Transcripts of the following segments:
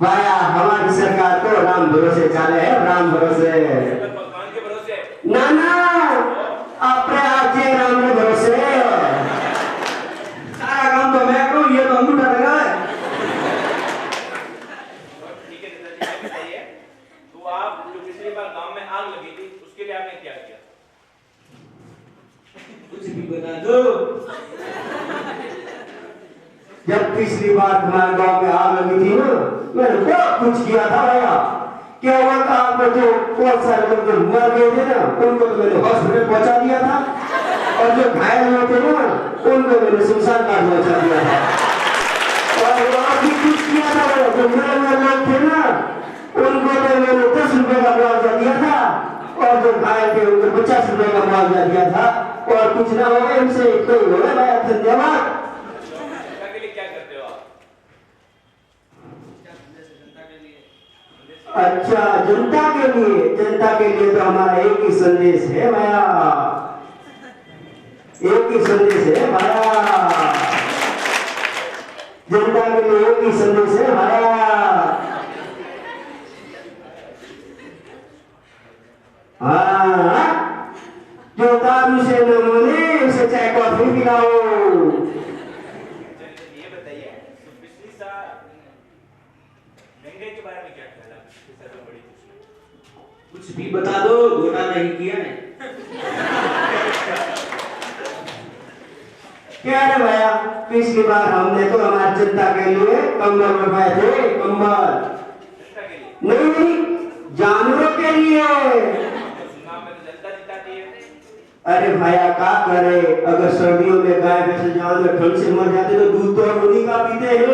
भाया हमारी सरकार तो राम भरोसे चाले है, राम भरोसे भगवान के भरोसे ना ना अपने आज राम ने भरोसे सारा काम तो मैं करूं, ये तो अंगूठा लगा है। ठीक है नेताजी, बताइए तो आप जो पिछली बार गांव में आग लगी थी उसके लिए आपने क्या किया? कुछ भी बता दो। जब पिछली बार हमारे गांव में आग लगी थी ना, मैंने बहुत कुछ किया था भैया। क्या हुआ था, आपको जो बहुत सारे लोग जो मर गए थे ना, उनको तो मैंने हॉस्पिटल पहुंचा दिया था, और जो घायल हुए थे ना, उनको मैंने शमशान घाट पहुंचा दिया था। और और भी कुछ किया था भैया, जो मरे हुए लोग थे ना, उनको तो मैंने 10 रुपए का मुआवजा दिया था, और जो घायल थे उनको 50 रुपए का मुआवजा दिया था। और कुछ ना हो इनसे कोई हो गया भैया, धन्यवाद। जनता के लिए क्या करते हो आप? अच्छा, जनता के लिए तो हमारा एक ही संदेश है भैया, एक ही संदेश है भैया, जनता के लिए एक ही संदेश है भैया। हाँ, जो दारू से न माने उसे चाय कॉफी पिलाओ। ये बताइए तो पिछली साल महंगाई के बारे में क्या ख्याल है? पिछली साल तो बड़ी थी। कुछ भी बता दो, घोटा नहीं किया है। क्या है भैया, पिछली बार हमने तो हमारी जनता के लिए कंबल बनवाए थे, कंबल जनता के लिए नहीं, जानवरों के लिए। चुनाव में तो जनता जिताती है। अरे भैया क्या करे, अगर सर्दियों में गाय भैंस जानवर ठंड से मर जाते तो दूध तो हम उन्हीं का पीते हैं। ये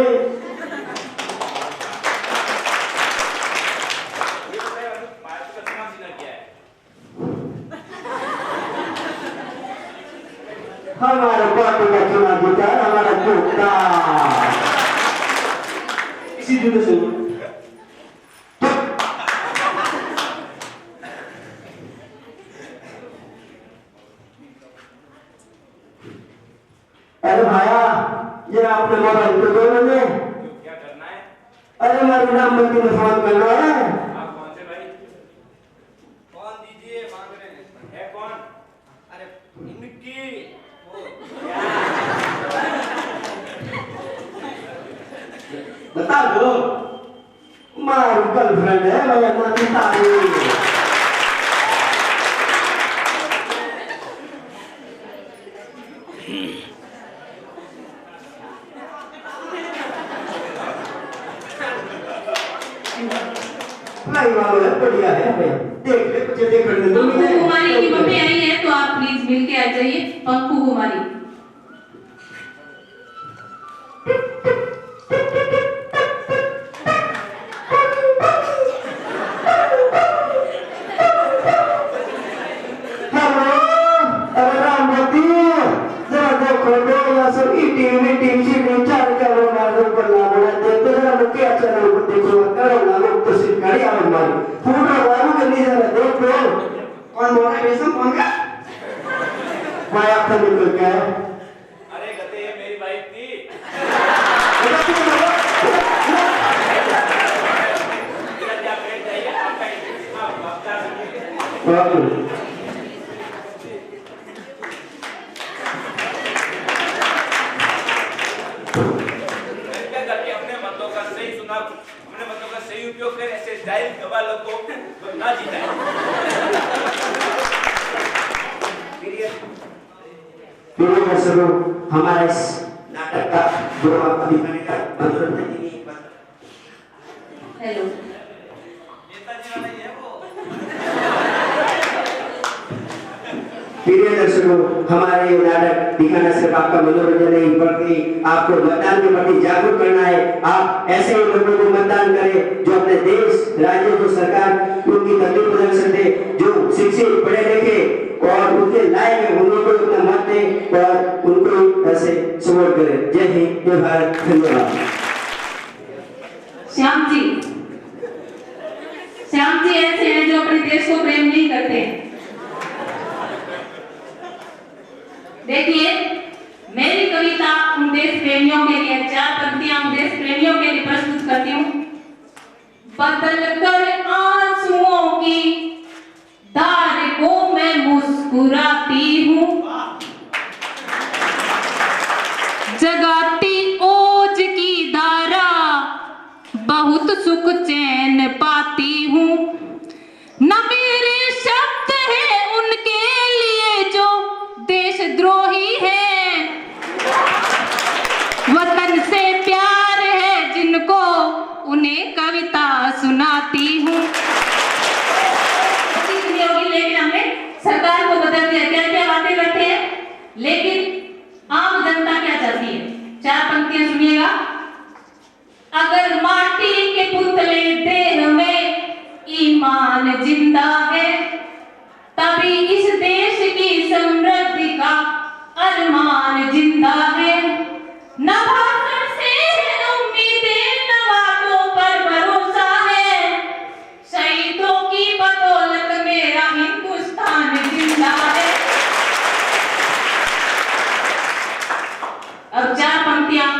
बताइए आपने पार्टी का चुनाव जीना क्या है? हमारे पार्टी का चुनाव जीता है हमारा कुत्ता। इसी जुटे से अरे भाया, जरा अपने मोबाइल पे दो मुझे। क्या करना है? अरे मेरे नाम मंत्री ने फोन करना है। आप कौन से भाई? कौन दीजिए मांग रहे हैं? है कौन? अरे इनकी बता दो, मारी गर्लफ्रेंड है भैया, नाती तारी। भाई वालों है, बढ़िया है भैया, देख ले मुझे देखने दो। पंकु कुमारी की मम्मी आई है तो आप प्लीज मिल के आ जाइए। पंकु कुमारी कौन बोल रहा है बेसम, कौन का भाई आपका निकल क्या है? अरे गधे, ये मेरी वाइफ थी। मेरा क्या पेट चाहिए? आपका आप बता सकते क्या करके अपने मतों का सही चुनाव, अपने मतों का सही उपयोग कर ऐसे जाहिल गवालों को ना जिताए। हमारे इस नाटक का जो दिखाने का मनोरंजन हेलो नेताजी वाला ही है वो। प्रिय दर्शकों, हमारे ये नाटक दिखाना सिर्फ आपका मनोरंजन नहीं बल्कि आपको मतदान के प्रति जागरूक करना है। आप ऐसे ही लोगों को मतदान करें जो अपने देश, राज्य, जो सरकार उनकी तकलीफ बदल सकते, जो शिक्षित, पढ़े लिखे और उनके लायक है, उनको अपना मत दें और उनको ऐसे सपोर्ट करें। जय हिंद, जय भारत, धन्यवाद। श्याम जी ऐसे हैं जो अपने देश को प्रेम नहीं करते। देखिए मेरी कविता उन देश प्रेमियों के लिए, 4 पंक्तियां उन देश प्रेमियों के लिए प्रस्तुत करती हूँ। बदल कर आंसुओं की धार को मैं मुस्कुराती हूँ, जगाती ओज की धारा बहुत सुख चैन पाती हूँ। न मेरे शब्द है उनके लिए जो देशद्रोही है, वतन से प्यार है जिनको उन्हें कविता सुनाती हूँ। लेकिन हमने सरकार को बदल दिया, क्या क्या बातें करते हैं, लेकिन आम जनता क्या चाहती है। 4 पंक्तियां सुनिएगा। अगर माटी के पुतले देह में ईमान जिंदा है, तभी इस देश की समृद्धि का अरमान जिंदा है। न भाषण से है उम्मीदें, न बातों पर भरोसा है, शहीदों की बदौलत मेरा हिंदुस्तान जिंदा है। अब 4 पंक्तियां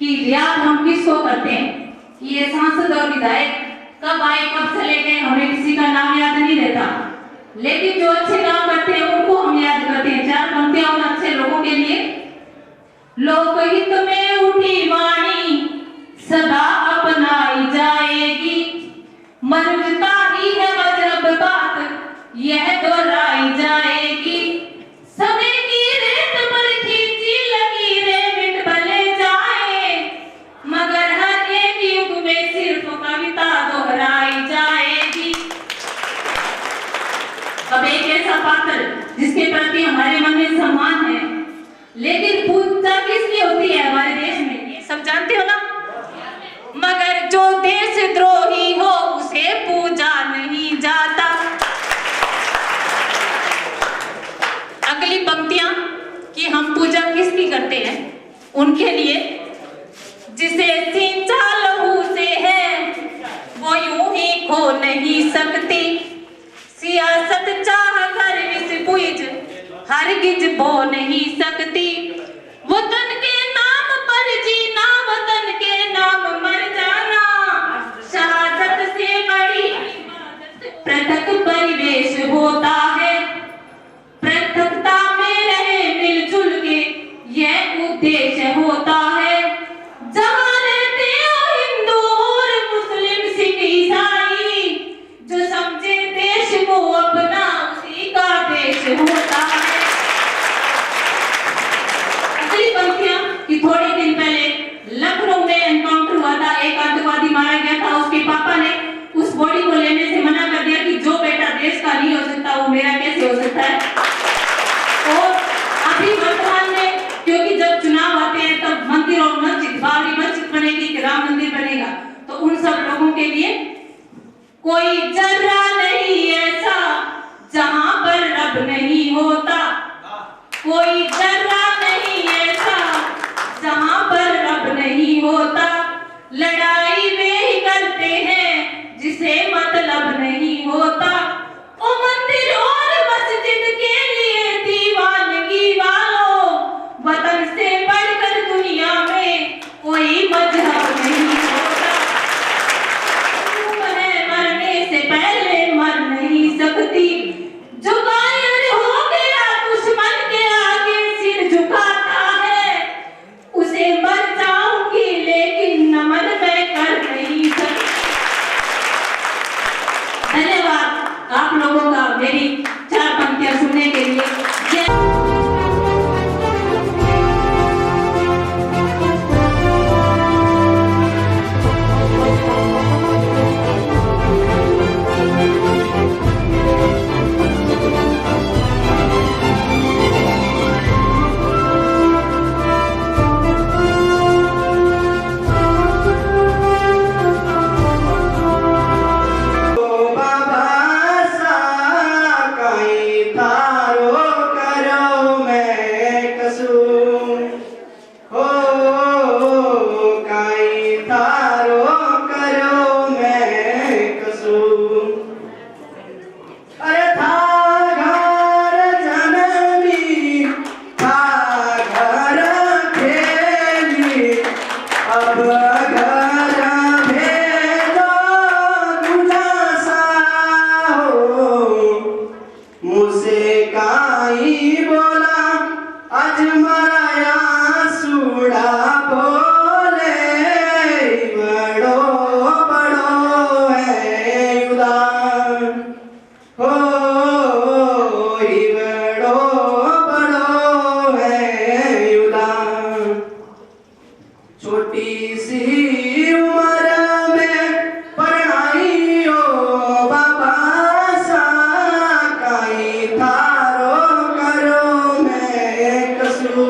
कि याद हम किसको करते हैं कि ये सांसद और विधायक कब आए कब चले गए, हमें किसी का नाम याद नहीं रहता, लेकिन जो अच्छे काम करते हैं उनको हम याद करते हैं। 4 पंक्तियां उन अच्छे लोगों के लिए। लोकहित में उठी वाणी सदा अपनाई जाएगी, मनुष्यता ही है मजहब बात यह दोहराई जाएगी। समय की रेत पर खींची लकीरें मिट भले जाए, मगर हर एक युग में सिर्फ कविता दोहराई जाएगी। अब एक ऐसा पात्र जिसके प्रति हमारे मन में सम्मान है, लेकिन पूजा किसकी होती है हमारे देश में, ये सब जानते हो ना। मगर जो देशद्रोही हो उसे पूजा नहीं जाता। अगली पंक्तियां कि हम पूजा किसकी करते हैं, उनके लिए। जिसे सींचा लहू से है वो यूं ही खो नहीं सकती, सियासत चाह कर इस बुझ हरगिज बो नहीं सकती। वतन के नाम पर जीना, वतन के नाम मर जाना, शहादत से बड़ी पृथक परिवेश होता है। पृथकता में रहे मिलजुल के यह उद्देश्य होता है। जहाँ रहते हो हिंदू और मुस्लिम सिख ईसाई, जो समझे देश को अपना उसी का देश होता है। अगली पंक्तियां कि थोड़े दिन पहले लखनऊ में एनकाउंटर हुआ था, एक आतंकवादी मारा गया था, उसके पापा ने उस बॉडी को लेने से मना कर दिया कि जो बेटा देश का नहीं हो सकता वो मेरा कैसे हो सकता है। और अभी वर्तमान में क्योंकि जब चुनाव आते हैं तब मंदिर और मस्जिद, बाबरी मस्जिद बनेगी कि राम मंदिर बनेगा, तो उन सब लोगों के लिए कोई जर्रा नहीं ऐसा जहां पर रब नहीं होता, कोई जर्रा नहीं ऐसा जहां पर रब नहीं होता। लड़ाई वे ही करते हैं जिसे मतलब नहीं होता। ओ मंदिर और मस्जिद के लिए दीवानगी वालों, वतन से बढ़कर दुनिया में कोई मजहब नहीं होता। है मरने से पहले मर नहीं सकती, जो कायर हो गया दुश्मन के आगे आज मारा आंसूड़ा बोले बड़ो बड़ो है उदार हो बड़ो बड़ो है उदार छोटी सी उम्र में पढ़ाई ओ बाबा सा काई थारो करो मैं कसू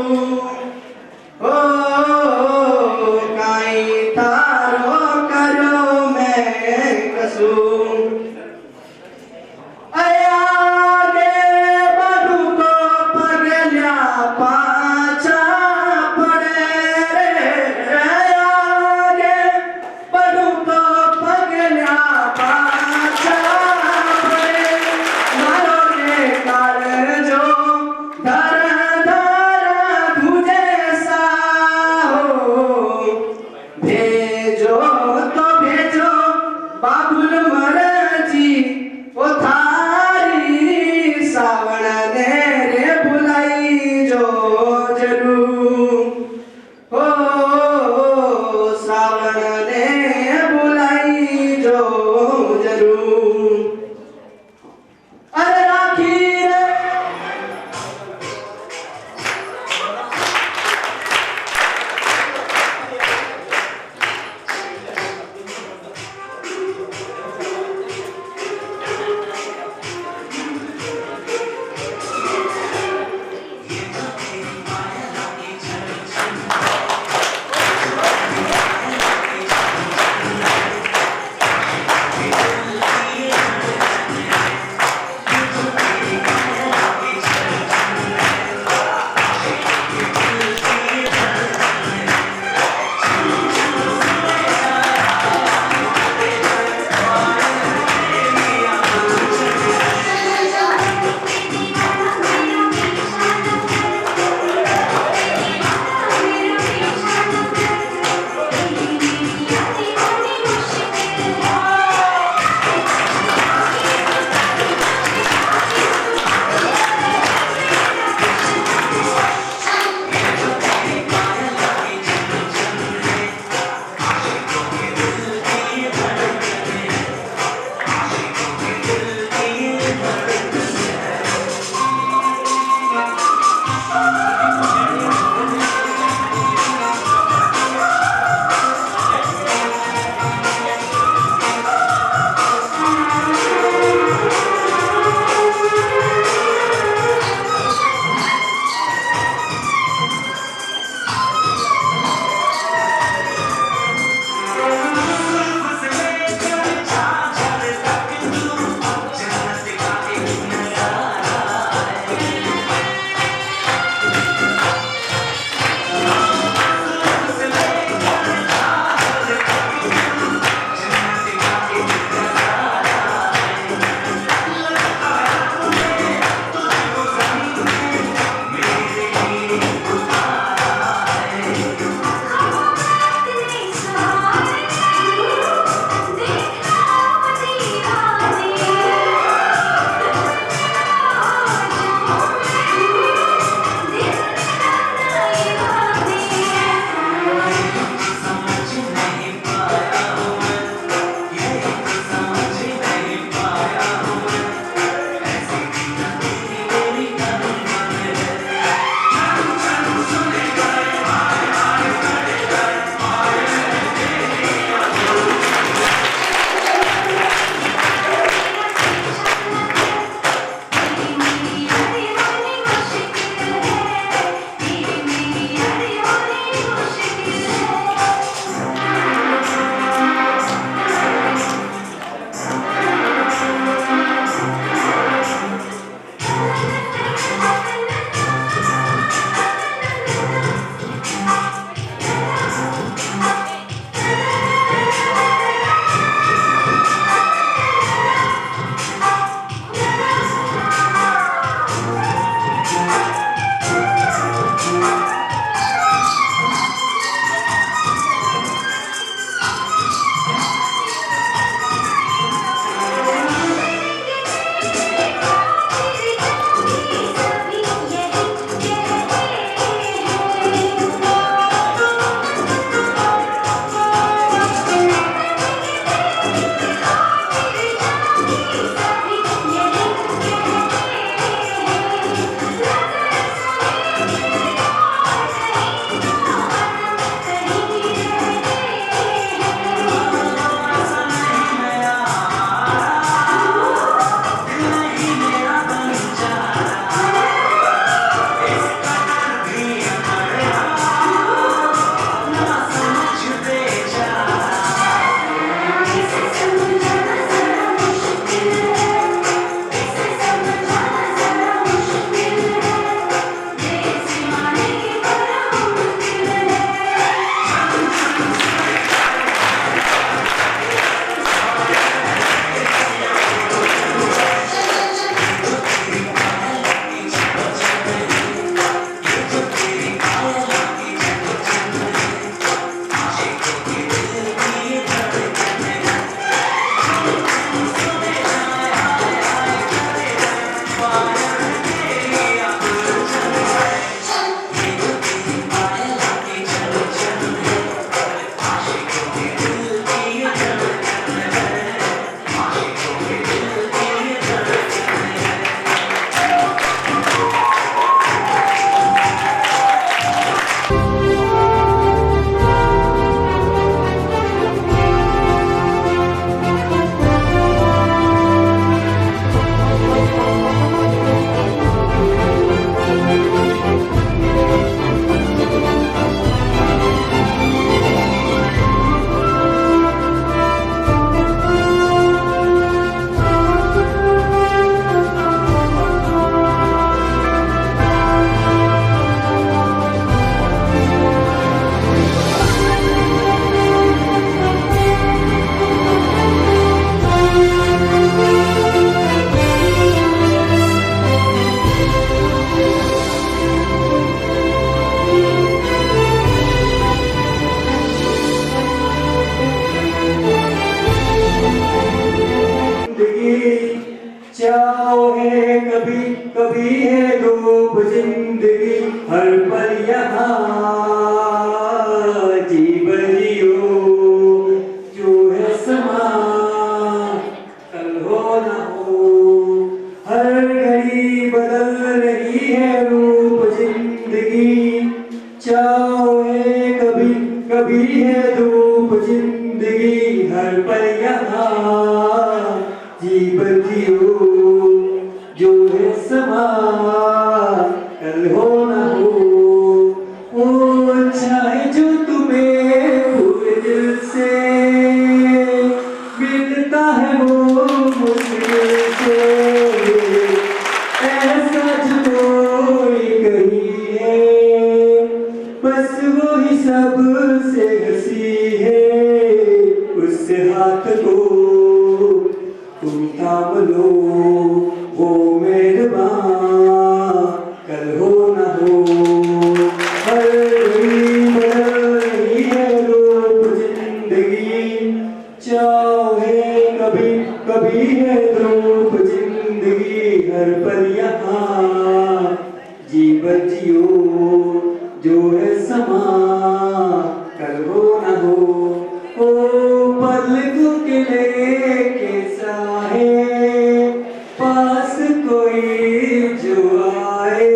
हर पल यहाँ जीवन जियो जो है समा कल हो न हो। हर घड़ी बदल रही है रूप जिंदगी, चाहे कभी कभी है धूप जिंदगी। हर पल यहाँ जीवन जियो जो है समा कल हो न हो। ओ चाहे जो तुम्हें पूरे दिल से मिलता है वो मुश्किल से, ऐसा जो कोई कहीं है बस वो ही सबसे हंसी है। उससे हाथ को तुम थाम लो वो मेहरबान कल हो न हो। हर घड़ी बदल रही है रूप जिंदगी, चाहे कभी कभी है धूप जिंदगी। हर पल यहाँ जीवन जियो जो है समा कल हो न हो। ओ पलकों के लेके साए पास कोई जो आए,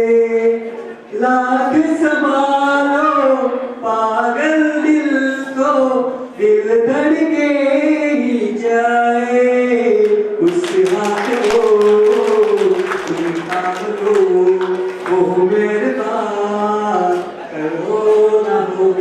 लाख संभालो पागल दिल को दिल धड़के ही जाए। उस हाथ को तुम थाम लो वो मेहरबान कल हो न हो।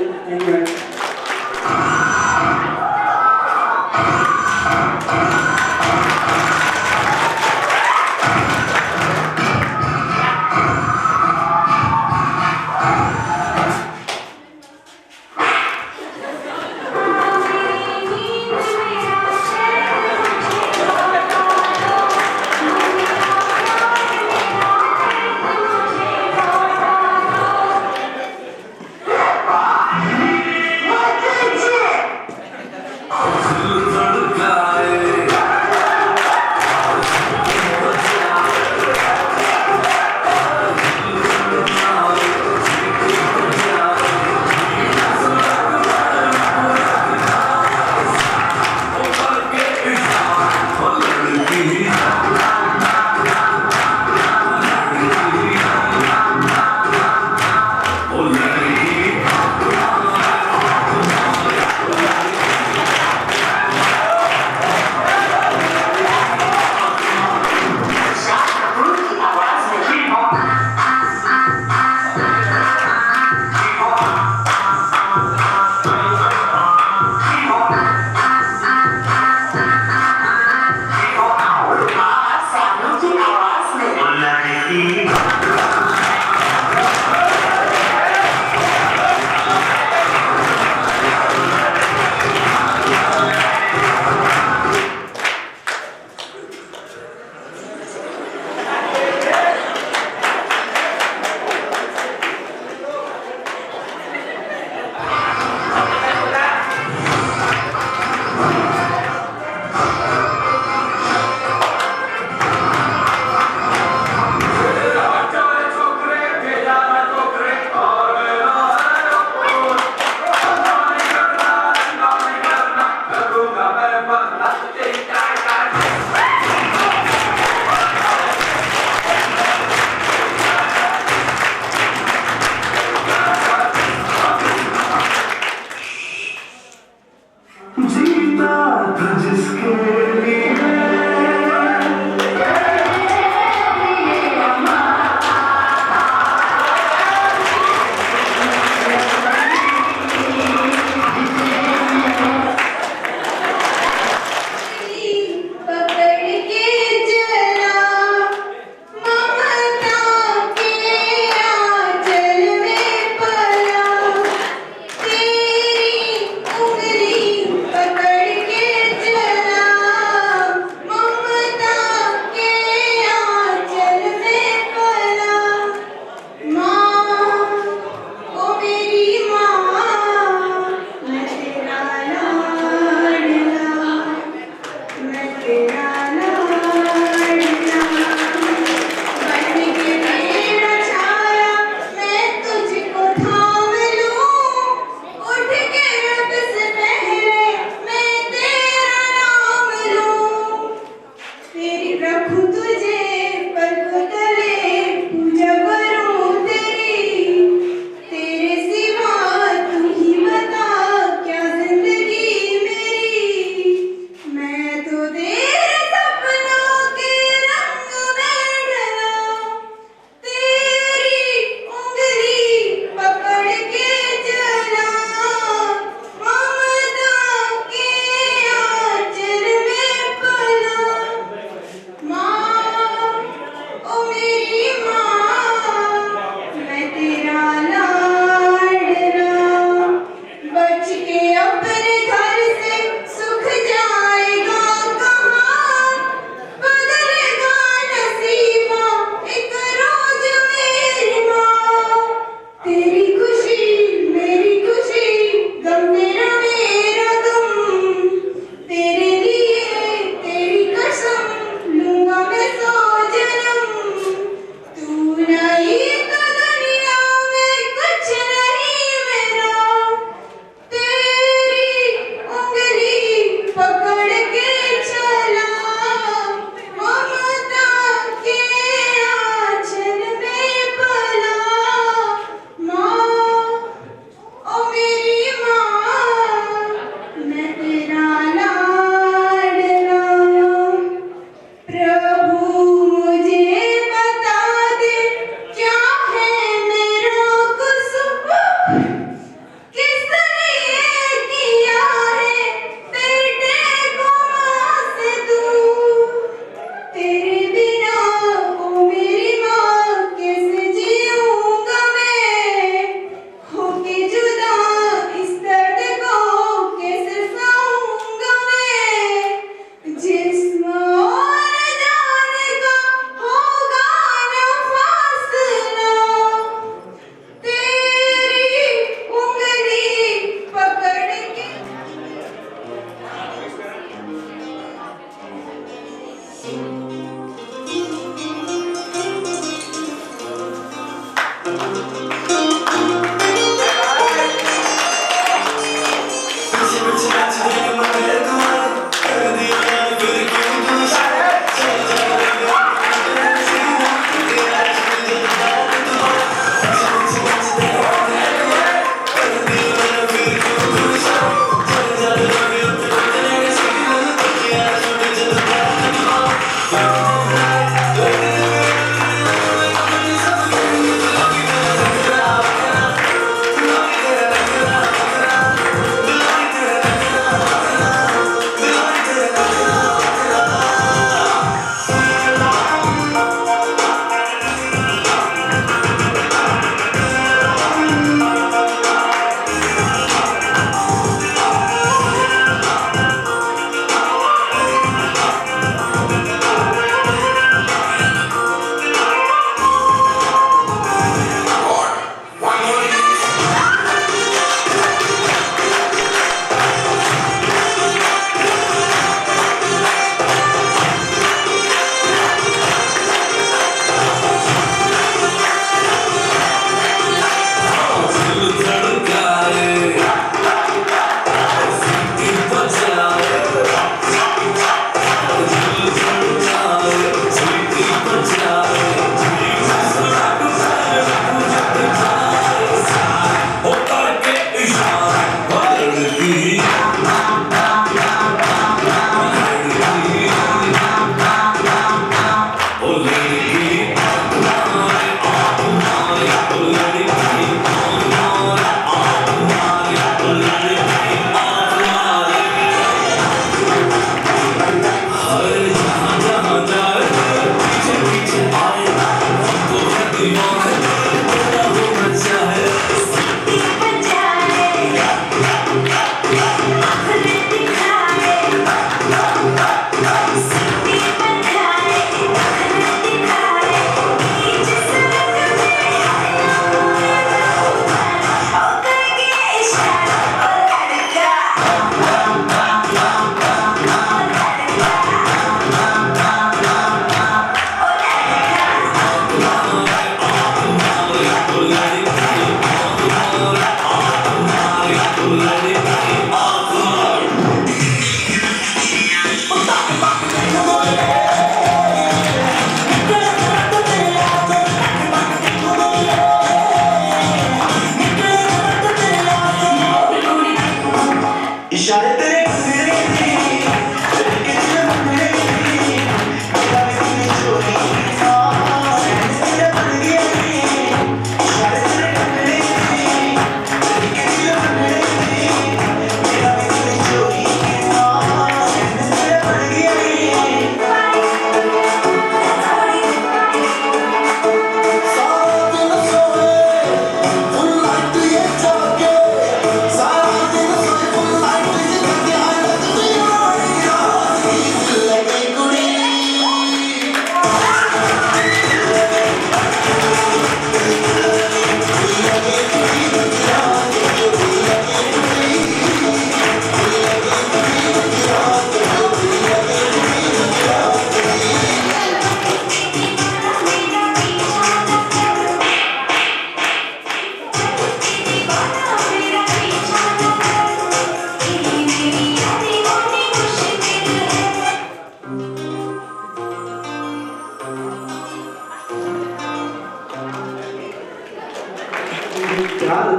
प्यार दो।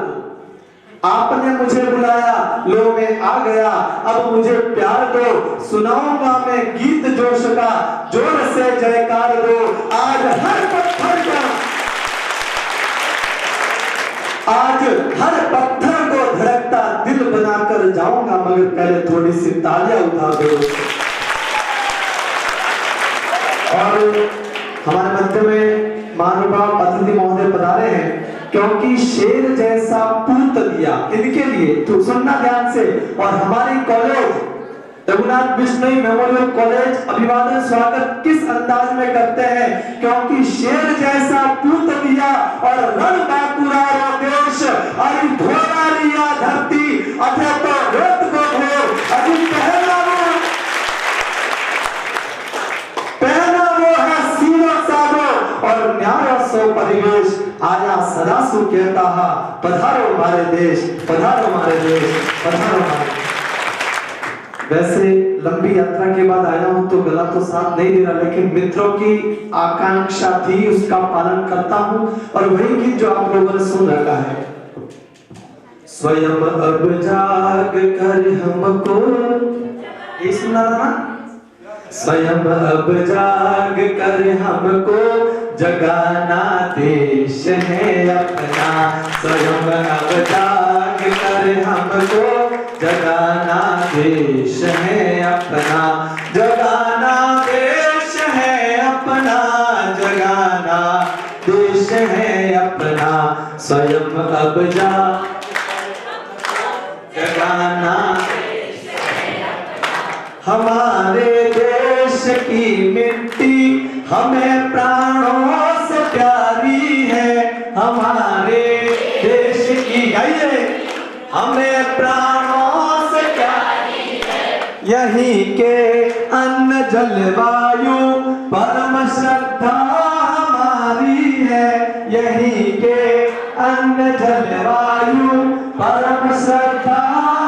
आपने मुझे बुलाया, लो मैं आ गया, अब मुझे प्यार दो। सुनाऊंगा मैं गीत जोश का, जोर से जयकार दो। आज हर पत्थर का आज हर पत्थर को धड़कता दिल बनाकर जाऊंगा, मगर पहले थोड़ी सी तालियां उठा दो। और हमारे मध्य में महानुभाव अतिथि महोदय पधारे हैं, क्योंकि शेर जैसा पूत दिया इनके लिए, तो सुनना ध्यान से। और हमारी college Raghunath Bishnoi memorial college अभिवादन स्वागत किस अंदाज में करते हैं, क्योंकि शेर जैसा पूत दिया और रण बांकुरा देश, अरे धोरा रिया धरती अथे तो रेत को घोर, अभी पहला वो है सीनो सागो और न्याय सो परिवेश, आया सदासु कहता है पधारो हमारे देश, पधारो हमारे देश, पधारो हमारे। वैसे लंबी यात्रा के बाद आया हूं तो गला तो साथ नहीं दे रहा, लेकिन मित्रों की आकांक्षा थी उसका पालन करता हूं, और वही गीत जो आप लोगों ने सुन रखा है। स्वयं अब जाग कर हमको, ये सुना था ना? स्वयं अब जाग कर हमको जगाना देश है अपना, स्वयं अब जाग कर हमको जगाना देश है अपना, जगाना देश है अपना, जगाना देश है अपना, स्वयं अब जाग जगाना हमारे देश की मिट्टी हमें प्राणों से प्यारी है, हमारे देश की गाइए हमें प्राणों से प्यारी है, यहीं के अन्न जलवायु परम श्रद्धा हमारी है, यहीं के अन्न जलवायु परम श्रद्धा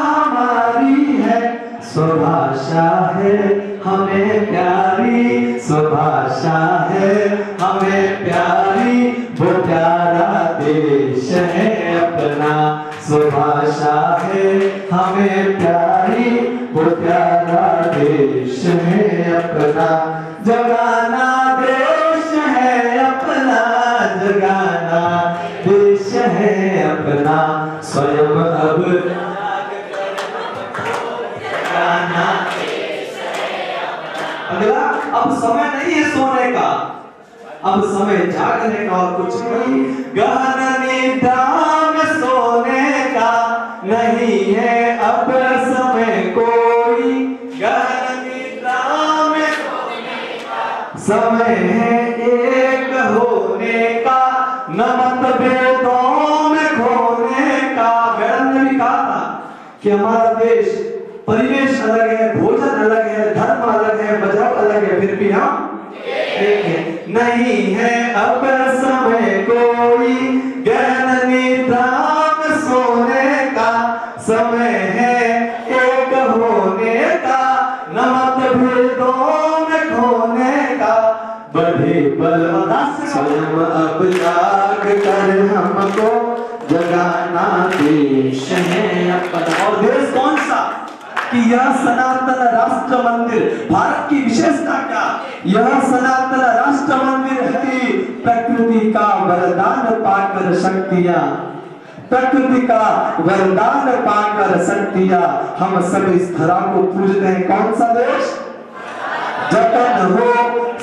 हमारी है, स्वभाषा है हमें प्यारी, स्वभाषा है हमें प्यारी, वो प्यारा देश है अपना, स्वभाषा है हमें प्यारी, वो प्यारा देश है अपना, जगाना देश है अपना, जगाना देश है अपना, स्वयं अब अगला, अब समय नहीं है सोने का, अब समय जागने का और कुछ नहीं, गहन निद्रा में सोने का नहीं है अब समय कोई, गहन निद्रा में सोने का समय है एक होने का, न मतभेदों में खोने का। मैडम ने भी कहा था कि हमारा देश परिवेश अलग है, भोजन अलग है, धर्म अलग है, मजहब अलग है, फिर भी हम एक है। नहीं है अब समय कोई गहन निद्रा में सोने का, समय है एक होने का, न मतभेदों में खोने का, बढ़े बल स्वयं अब जाग कर हमको जगाना देश है अपना। और देश कौन सा? कि यह सनातन राष्ट्र मंदिर, भारत की विशेषता क्या? यह सनातन राष्ट्र मंदिर है प्रकृति का वरदान पाकर शक्तियां, प्रकृति का वरदान पाकर शक्तियां, हम सब इस धरा को पूजते हैं। कौन सा देश? जतन हो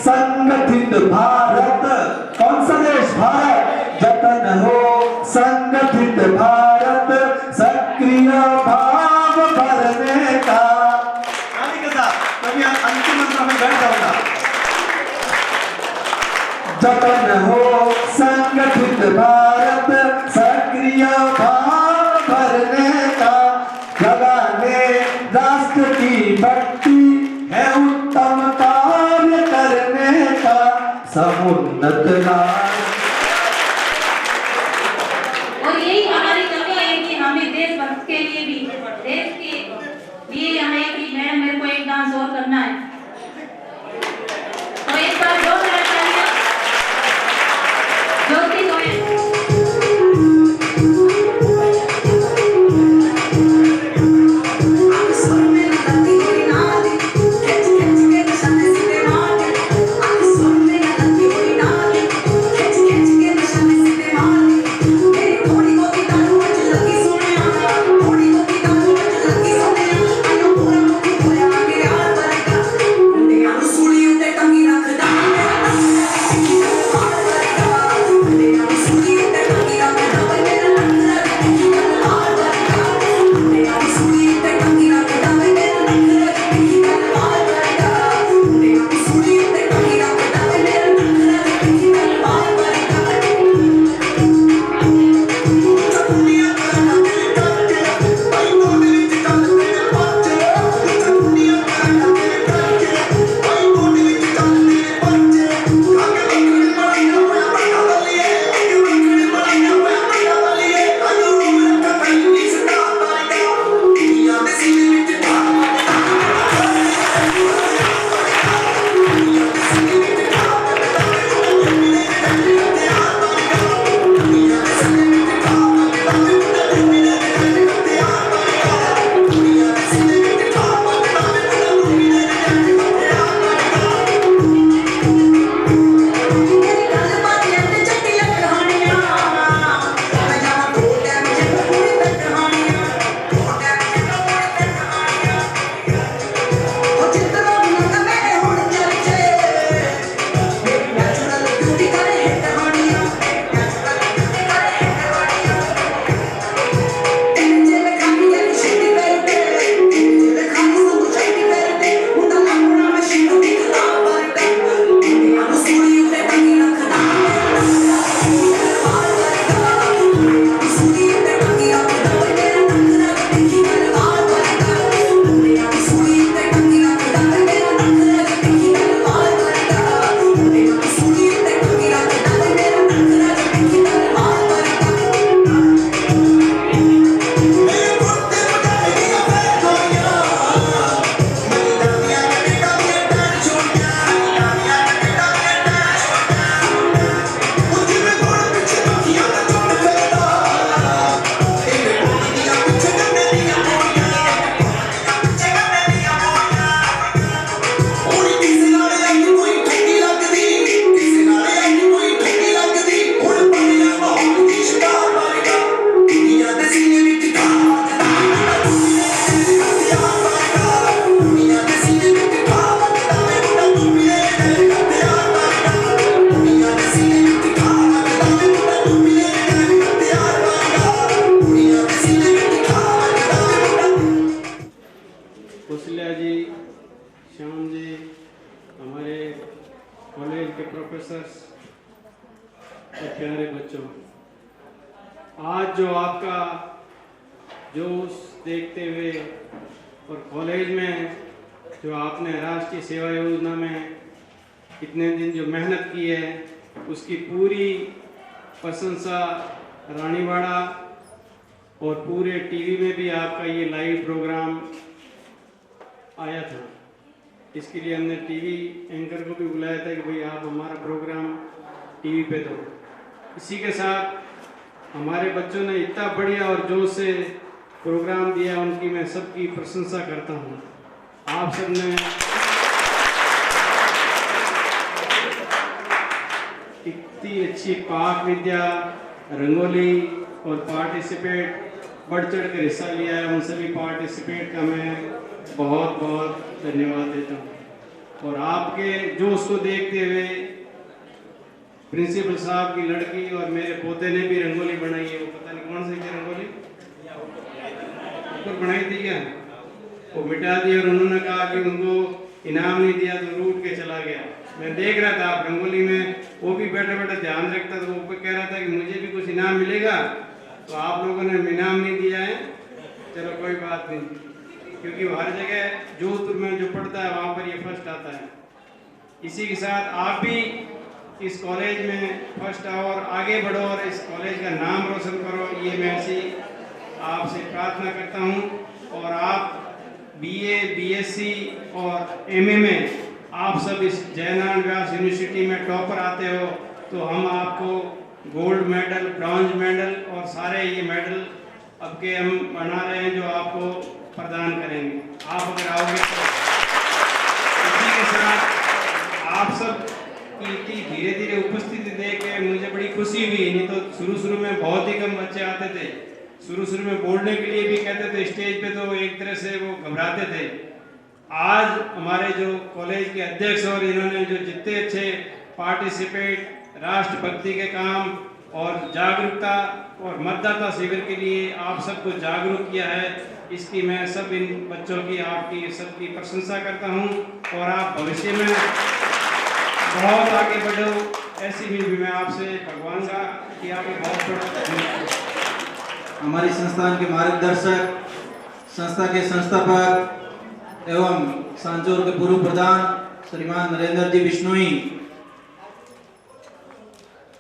संगठित भारत। कौन सा देश? भारत। जतन हो संगठित भारत, सक्रिय भाव भरने का। के साथ कभी अंतिम मंत्र में बैठ जाऊंगा। जतन हो संगठित भारत, सक्रिय भाव भरने का, जगाने राष्ट्र की भक्ति है उत्तम कार्य करने का, समुन्नत और यही हमारी कमी है कि हमें देशभक्त के लिए भी, देश के लिए हमें भी, मैडम मेरे को एक डांस और करना है, तो एक बार जोर से तालियां जोरती होए। Thank you. जो आपका जोश देखते हुए और कॉलेज में जो आपने राष्ट्रीय सेवा योजना में इतने दिन जो मेहनत की है उसकी पूरी प्रशंसा रानीवाड़ा और पूरे टीवी में भी आपका ये लाइव प्रोग्राम आया था। इसके लिए हमने टीवी एंकर को भी बुलाया था कि भाई आप हमारा प्रोग्राम टीवी पे दो। इसी के साथ हमारे बच्चों ने इतना बढ़िया और जोश से प्रोग्राम दिया, उनकी मैं सबकी प्रशंसा करता हूँ। आप सब ने इतनी अच्छी पाक विद्या, रंगोली और पार्टिसिपेट बढ़ चढ़ कर हिस्सा लिया है, उन सभी पार्टिसिपेट का मैं बहुत बहुत धन्यवाद देता हूँ। और आपके जोश को देखते हुए प्रिंसिपल साहब की लड़की और मेरे पोते ने भी रंगोली बनाई है। वो पता नहीं कौन सी थी रंगोली, ऊपर बनाई थी क्या, वो मिटा दी और उन्होंने कहा कि उनको इनाम नहीं दिया तो रूठ के चला गया। मैं देख रहा था आप रंगोली में, वो भी बैठे बैठे ध्यान रखता था, वो कह रहा था कि मुझे भी कुछ इनाम मिलेगा, तो आप लोगों ने इनाम नहीं दिया है। चलो कोई बात नहीं, क्योंकि हर जगह जोधपुर में जो पढ़ता है वहाँ पर ये फर्स्ट आता है। इसी के साथ आप भी इस कॉलेज में फर्स्ट आओ और आगे बढ़ो और इस कॉलेज का नाम रोशन करो, ये मैं ऐसी आपसे प्रार्थना करता हूँ। और आप BA, BSc और MA में आप सब इस जयनारायण व्यास यूनिवर्सिटी में टॉपर आते हो, तो हम आपको गोल्ड मेडल, ब्रॉन्ज मेडल और सारे ये मेडल अब के हम बना रहे हैं जो आपको प्रदान करेंगे, आप अगर आओगे तो। इसी के साथ आप सब की इतनी धीरे धीरे उपस्थिति देख के मुझे बड़ी खुशी हुई। नहीं तो शुरू में बहुत ही कम बच्चे आते थे, शुरू में बोलने के लिए भी कहते थे स्टेज पे, तो एक तरह से वो घबराते थे। आज हमारे जो कॉलेज के अध्यक्ष और इन्होंने जो जितने अच्छे पार्टिसिपेट राष्ट्रभक्ति के काम और जागरूकता और मतदाता शिविर के लिए आप सबको जागरूक किया है, इसकी मैं सब इन बच्चों की, आपकी सबकी प्रशंसा करता हूं। और आप भविष्य में बहुत आगे बढ़ो, ऐसी भी मैं आपसे भगवान का कि आपके बहुत बड़ा। हमारी संस्थान के मार्गदर्शक, संस्था के संस्थापक एवं सांचौर के पूर्व प्रधान श्रीमान नरेंद्र जी बिश्नोई,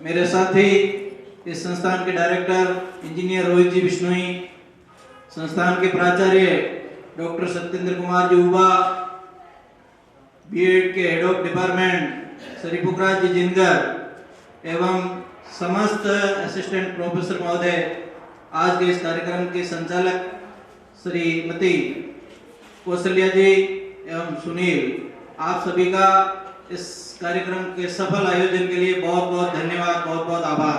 मेरे साथी इस संस्थान के डायरेक्टर इंजीनियर रोहित जी बिश्नोई, संस्थान के प्राचार्य डॉक्टर सत्येंद्र कुमार जी उबा, बीएड के हेड ऑफ डिपार्टमेंट श्री पुखराज जी जिंदगर एवं समस्त असिस्टेंट प्रोफेसर महोदय, आज के इस कार्यक्रम के संचालक श्रीमती कौशल्या जी एवं सुनील, आप सभी का इस कार्यक्रम के सफल आयोजन के लिए बहुत बहुत धन्यवाद, बहुत बहुत आभार।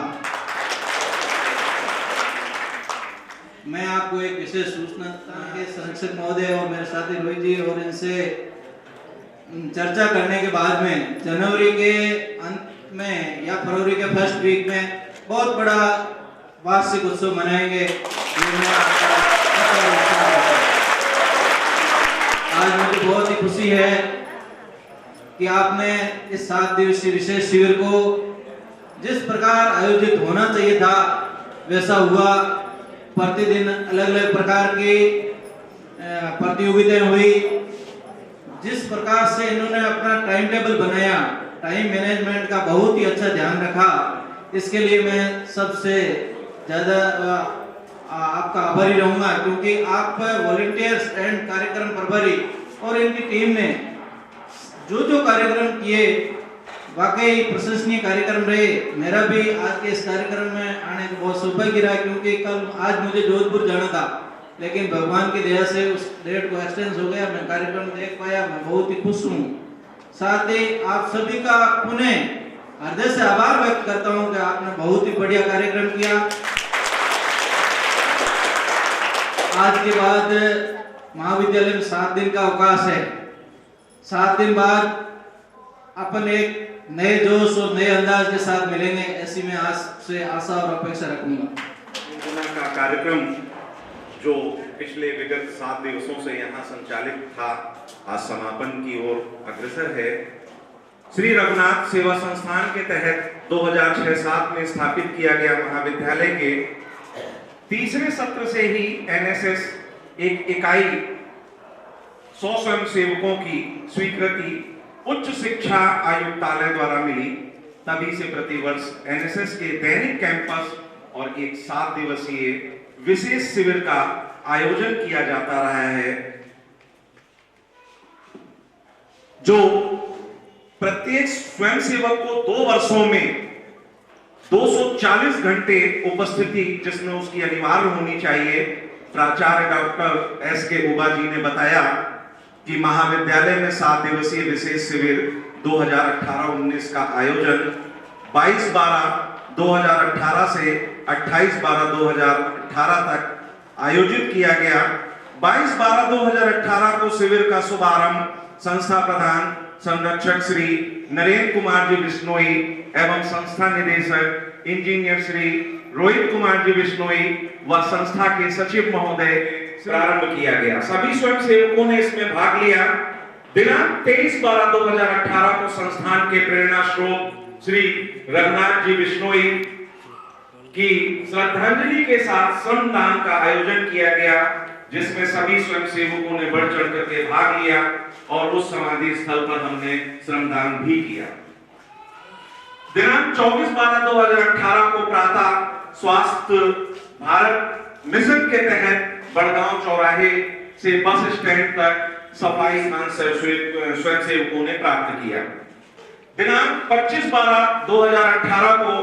मैं आपको एक विशेष सूचना के संरक्षक महोदय और मेरे साथी रोहित जी और इनसे चर्चा करने के बाद में जनवरी के अंत में या फरवरी के फर्स्ट वीक में बहुत बड़ा वार्षिक उत्सव मनाएंगे। आज मुझे बहुत ही खुशी है कि आपने इस 7 दिवसीय विशेष शिविर को जिस प्रकार आयोजित होना चाहिए था वैसा हुआ। प्रतिदिन अलग अलग प्रकार की प्रतियोगिताएं हुई। जिस प्रकार से इन्होंने अपना टाइम टेबल बनाया, टाइम मैनेजमेंट का बहुत ही अच्छा ध्यान रखा, इसके लिए मैं सबसे ज़्यादा आपका आभारी रहूंगा, क्योंकि आप वॉलंटियर्स एंड कार्यक्रम प्रभारी और इनकी टीम ने जो कार्यक्रम किए वाकई प्रशंसनीय कार्यक्रम रहे। मेरा भी आज के इस कार्यक्रम में आने का बहुत सौभाग्य रहा, क्योंकि आज मुझे जोधपुर जाना था, लेकिन भगवान की दया से उस डेट को एक्सटेंड हो गया, मैं कार्यक्रम देख पाया, मैं बहुत ही खुश हूँ। साथ ही आप सभी का पुनः हृदय से आभार व्यक्त करता हूँ कि आपने बहुत ही बढ़िया कार्यक्रम किया। आज के बाद महाविद्यालय में 7 दिन का अवकाश है। 7 दिन बाद अपन एक नए जोश और नए अंदाज के साथ मिलेंगे, ऐसी मैं आज से आशा और अपेक्षा रखूंगा। का कार्यक्रम जो पिछले विगत 7 दिवसों से यहाँ संचालित था, आज समापन की ओर अग्रसर है। श्री रघुनाथ सेवा संस्थान के तहत 2006-07 में स्थापित किया गया महाविद्यालय के तीसरे सत्र से ही एनएसएस एक इकाई 100 स्वयंसेवकों की स्वीकृति उच्च शिक्षा आयुक्तालय द्वारा मिली। तभी से प्रतिवर्ष एनएसएस के दैनिक कैंपस और एक 7 दिवसीय विशेष शिविर का आयोजन किया जाता रहा है, जो प्रत्येक स्वयंसेवक को 2 वर्षों में 240 घंटे उपस्थिति जिसमें उसकी अनिवार्य होनी चाहिए। प्राचार्य डॉक्टर एस के उबा जी ने बताया कि महाविद्यालय में 7 दिवसीय विशेष शिविर 2018-19 का आयोजन 22/12/2018 से 28/12/2018 तक आयोजित किया गया। 22/12/2018 को शिविर का शुभारंभ संस्था प्रधान संरक्षक श्री नरेंद्र कुमार जी बिश्नोई एवं संस्था निदेशक इंजीनियर श्री रोहित कुमार जी बिश्नोई व संस्था के सचिव महोदय प्रारंभ किया गया। सभी स्वयंसेवकों ने इसमें भाग लिया। दिनांक 23/12/2018 को संस्थान के प्रेरणा स्रोत श्री रघुनाथ जी बिश्नोई की श्रद्धांजलि के साथ श्रमदान का आयोजन किया गया, जिसमें सभी स्वयंसेवकों ने बढ़ चढ़ करके भाग लिया और उस समाधि स्थल पर हमने श्रमदान भी किया। दिनांक 24/12/2018 को प्रातः स्वास्थ्य भारत मिशन के तहत बड़गांव चौराहे से बस स्टैंड तक सफाई स्वयंसेवकों ने प्राप्त किया। दिनांक 25/12/2018 को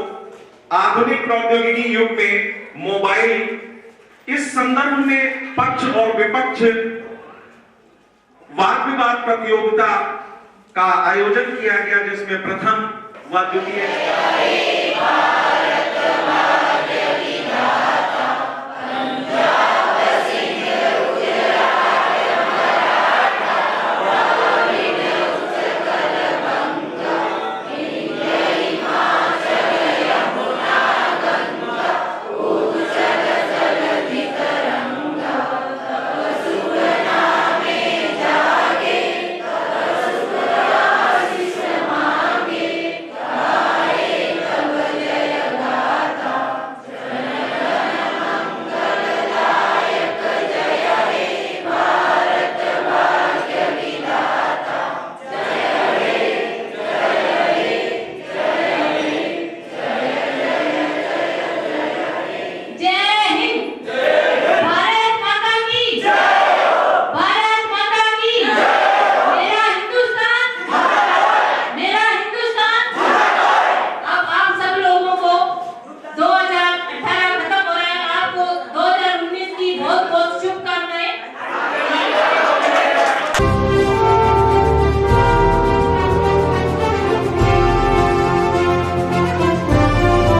आधुनिक प्रौद्योगिकी युग में मोबाइल, इस संदर्भ में पक्ष और विपक्ष वाद विवाद प्रतियोगिता का आयोजन किया गया, जिसमें प्रथम व द्वितीय